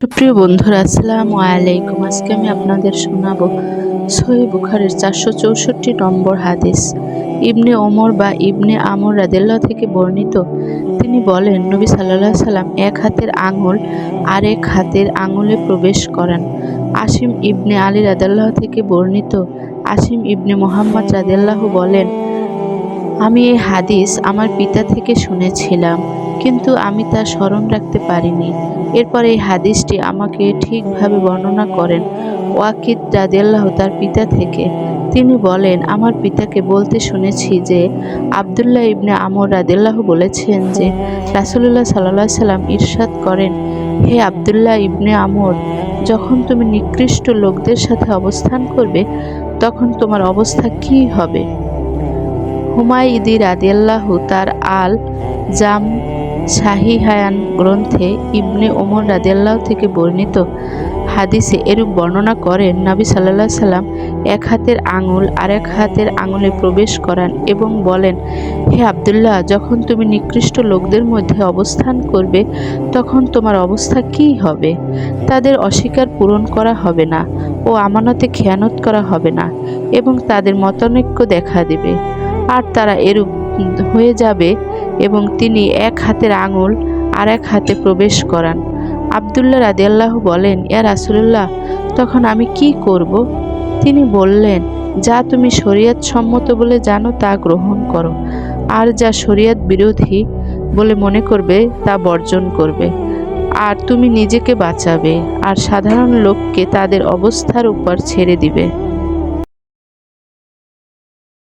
সুপ্রিয় বন্ধুরা, আসসালামু আলাইকুম। আজকে আমি আপনাদের শোনাবো সহিহ বুখারীর 464 নম্বর হাদিস। ইবনে ওমর বা ইবনে আমর রাদিয়াল্লাহু থেকে বর্ণিত। তিনি বলেন, নবী সাল্লাল্লাহু আলাইহি সাল্লাম এক হাতের আঙুল আরেক হাতের আঙুলে প্রবেশ করান। আসিম ইবনে আলী রাদিয়াল্লাহু থেকে বর্ণিত। আসিম ইবনে মুহাম্মদ রাদিয়াল্লাহু বলেন, আমি এই হাদিস আমার পিতা থেকে শুনেছিলাম, কিন্তু আমি তা স্মরণ রাখতে পারিনি। এরপর এই হাদিসটি আমাকে ঠিকভাবে বর্ণনা করেন ওয়াকিদ রাদিয়াল্লাহু তার পিতা থেকে। তিনি বলেন, আমার পিতাকে বলতে শুনেছি যে আব্দুল্লাহ ইবনে আমর রাদিয়াল্লাহু বলেছেন যে রাসূলুল্লাহ সাল্লাল্লাহু আলাইহি সাল্লাম ইরশাদ করেন, হে আব্দুল্লাহ ইবনে আমর, যখন তুমি নিকৃষ্ট লোকদের সাথে অবস্থান করবে তখন তোমার অবস্থা কী হবে? হুমায়দি রাদিয়াল্লাহু তার আল জাম সাহিহায়ান গ্রন্থে ইবনে ওমর রাদিয়াল্লাহু থেকে বর্ণিত হাদিসে এরূপ বর্ণনা করেন, নবী সাল্লাল্লাহু আলাইহি সাল্লাম এক হাতের আঙুল আরেক হাতের আঙুলে প্রবেশ করান এবং বলেন, হে আব্দুল্লাহ, যখন তুমি নিকৃষ্ট লোকদের মধ্যে অবস্থান করবে তখন তোমার অবস্থা কী হবে? তাদের অস্বীকার পূরণ করা হবে না ও আমানতে খেয়ানত করা হবে না এবং তাদের মতানৈক্য দেখা দেবে, আর তারা এরূপ হয়ে যাবে। এবং তিনি এক হাতের আঙুল আর এক হাতে প্রবেশ করান। আব্দুল্লাহ রাদিয়াল্লাহু বলেন, ইয়া রাসূলুল্লাহ, তখন আমি কি করব? তিনি বললেন, যা তুমি শরীয়ত সম্মত বলে জানো তা গ্রহণ করো, আর যা শরীয়ত বিরোধী বলে মনে করবে তা বর্জন করবে, আর তুমি নিজেকে বাঁচাবে আর সাধারণ লোককে তাদের অবস্থার উপর ছেড়ে দিবে।